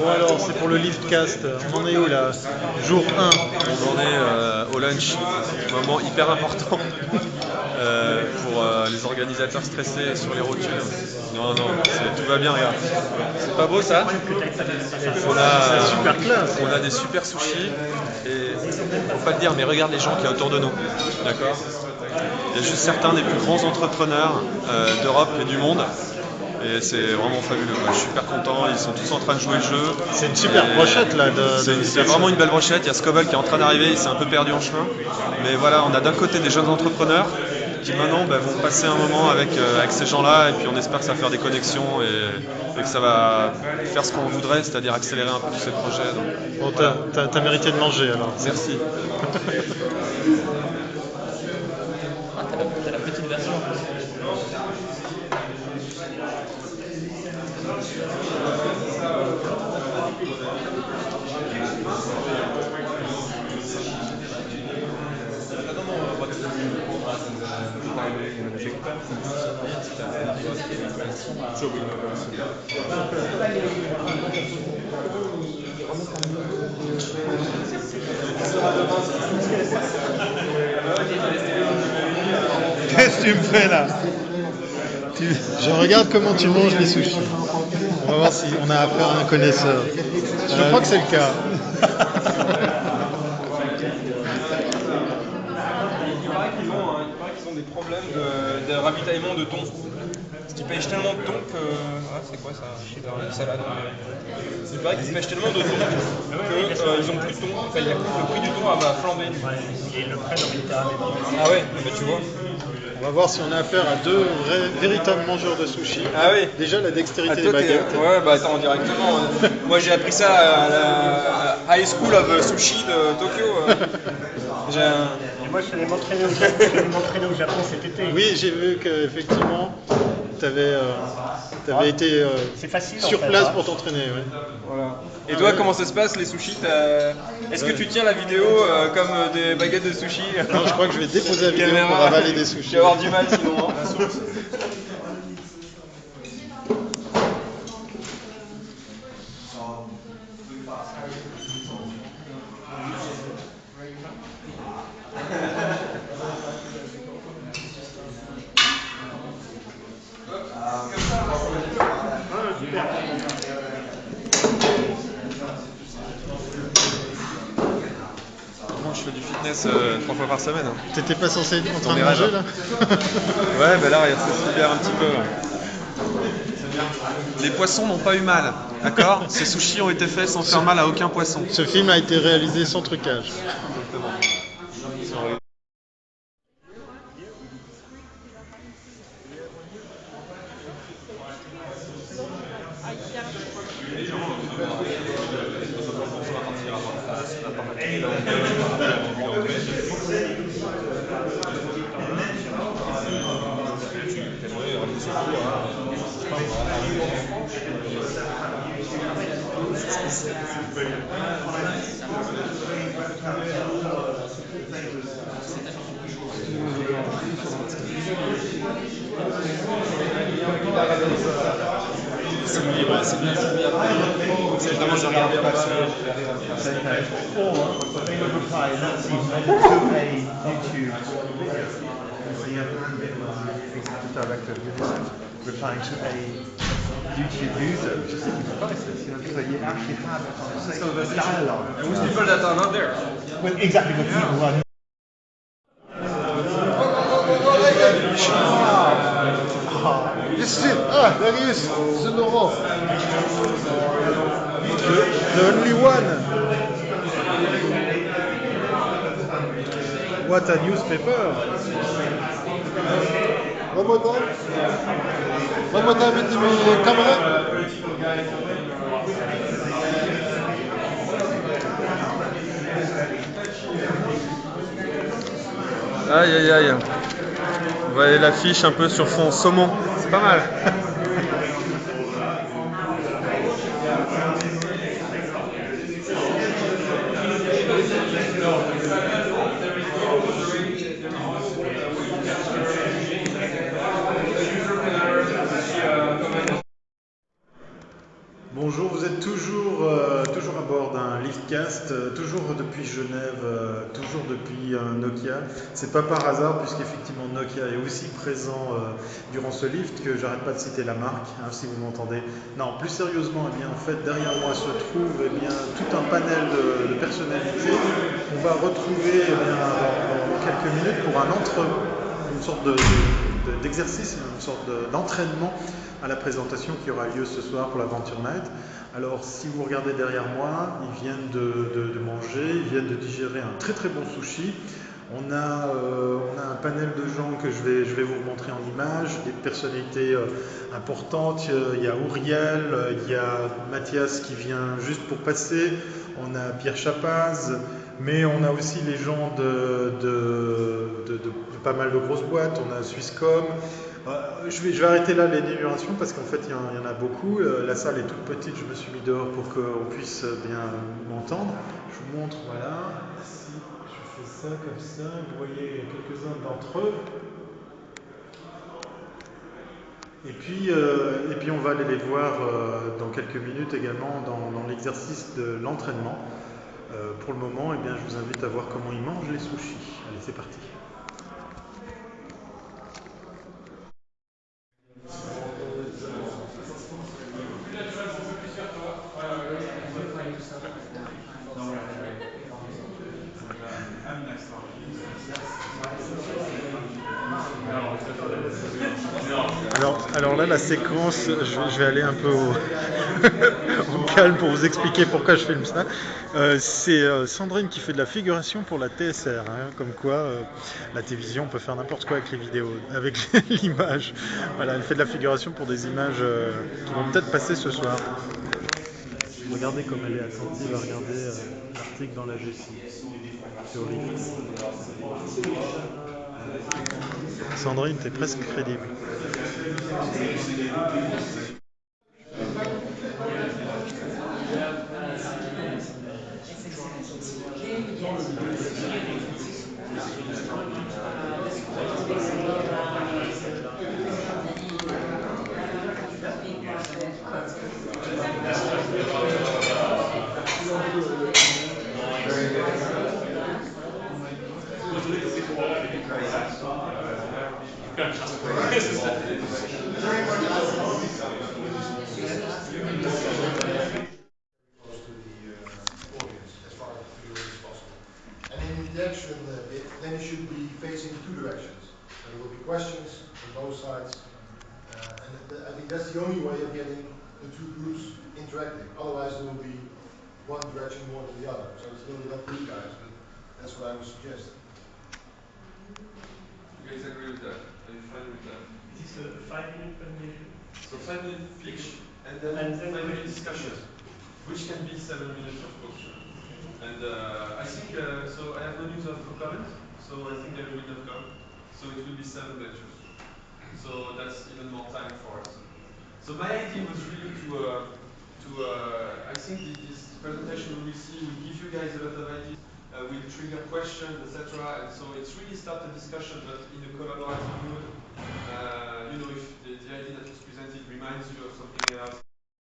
Bon alors, c'est pour le Liftcast. On en est où là? Jour 1. On en est au lunch, moment hyper important pour les organisateurs stressés sur les rotules. Non, tout va bien, regarde. C'est pas beau ça? C'est super classe. On a des super sushis et faut pas le dire, mais regarde les gens qu'il y a autour de nous. D'accord? Il y a juste certains des plus grands entrepreneurs d'Europe et du monde. Et c'est vraiment fabuleux. Je suis super content. Ils sont tous en train de jouer le jeu. C'est une super brochette là. C'est vraiment une belle brochette. Il y a Scovel qui est en train d'arriver. Il s'est un peu perdu en chemin. Mais voilà, on a d'un côté des jeunes entrepreneurs qui maintenant vont passer un moment avec ces gens-là. Et puis on espère que ça va faire des connexions et que ça va faire ce qu'on voudrait, c'est-à-dire accélérer un peu tous ces projets. Donc, bon, voilà. t'as mérité de manger alors. Merci. T'as la petite version. Qu'est-ce que tu me fais là? Je regarde comment tu manges les sushis. On va voir si on a affaire à un connaisseur. Je crois que c'est le cas. Il paraît qu'ils ont des problèmes de ravitaillement de thon. Parce qu'ils pêchent tellement de thon que... Ah, c'est quoi ça? Une salade. Il paraît qu'ils pêchent tellement de thon qu'ils ont plus de thon. Enfin, le prix du thon va flamber. Et le prêt en Méditerranée. Ah ouais, bah tu vois. On va voir si on a affaire à deux véritables mangeurs de sushi. Ah oui. Déjà la dextérité Ah, des toi, baguettes. ouais, bah attends, directement. Moi j'ai appris ça à la High School of Sushi de Tokyo. Et moi, je vais m'entraîner au Japon cet été. Oui, j'ai vu qu'effectivement, tu avais été c'est facile, sur en fait, place hein. pour t'entraîner. Ouais. Voilà. Et toi, comment ça se passe les sushis? Est-ce que tu tiens la vidéo comme des baguettes de sushi? Non, je crois que je vais déposer la vidéo Caméra. pour avaler des sushis. Tu vas avoir du mal sinon. Hein. Je fais du fitness 3 fois par semaine. T'étais pas censé être en train On de est manger rêve. là? Ouais, bah là, regarde, ça se libère un petit peu. Les poissons n'ont pas eu mal, d'accord? Ces sushis ont été faits sans faire mal à aucun poisson. Ce film a été réalisé sans trucage. C'est bien, c'est bien. C'est vraiment, je regarde pas ça. Replying to a YouTube user, which is priceless, because you actually have a dialogue. And with people that are not there. With, exactly, with people who are This is it. Ah, there he is. C'est Laurent. The only one. What a newspaper. One more time. One more time with the camera. Aïe aïe aïe. Vous voyez l'affiche un peu sur fond saumon. C'est pas mal. Bonjour, vous êtes toujours bord d'un Liftcast, toujours depuis Genève, toujours depuis Nokia. C'est pas par hasard puisqu'effectivement Nokia est aussi présent durant ce lift que j'arrête pas de citer la marque, hein, si vous m'entendez. Non, plus sérieusement, eh bien, en fait, derrière moi se trouve tout un panel de personnalités qu'on va retrouver dans quelques minutes pour une sorte d'exercice, une sorte d'entraînement à la présentation qui aura lieu ce soir pour l'Aventure Night. Alors, si vous regardez derrière moi, ils viennent de manger, ils viennent de digérer un très très bon sushi. On a un panel de gens que je vais vous montrer en images, des personnalités importantes. Il y a Ouriel, il y a Mathias qui vient juste pour passer, on a Pierre Chapaz, mais on a aussi les gens de pas mal de grosses boîtes, on a Swisscom. Je vais arrêter là l'énumération parce qu'en fait il y en a beaucoup. La salle est toute petite, je me suis mis dehors pour qu'on puisse bien m'entendre. Je vous montre, voilà, si je fais ça comme ça, vous voyez quelques-uns d'entre eux. Et puis on va aller les voir dans quelques minutes également dans l'exercice de l'entraînement. Pour le moment, eh bien, je vous invite à voir comment ils mangent les sushis. Allez, c'est parti. Alors là, la séquence, je vais aller un peu au calme pour vous expliquer pourquoi je filme ça. C'est Sandrine qui fait de la figuration pour la TSR, hein, comme quoi la télévision peut faire n'importe quoi avec les vidéos, avec l'image. Voilà, elle fait de la figuration pour des images qui vont peut-être passer ce soir. Regardez comme elle est attentive à regarder l'article dans la G6 sur Lift. Sandrine, t'es presque crédible. Introduction bit, then you should be facing two directions. There will be questions from both sides, I think that's the only way of getting the two groups interacting. Otherwise, there will be one direction more than the other. So it's really up to you guys, but that's what I would suggest. You guys agree with that? Are you fine with that? Is this a 5-minute presentation? So 5-minute pitch and then 5-minute discussion, which can be 7 minutes of course. And I think, so I have no news of comment, so I think they will not come. So it will be 7 lectures. So that's even more time for us. So my idea was really I think this presentation we will see will give you guys a lot of ideas, will trigger questions, etc. And so it's really start a discussion, but in a collaborative mood. You know, if the idea that was presented reminds you of something else.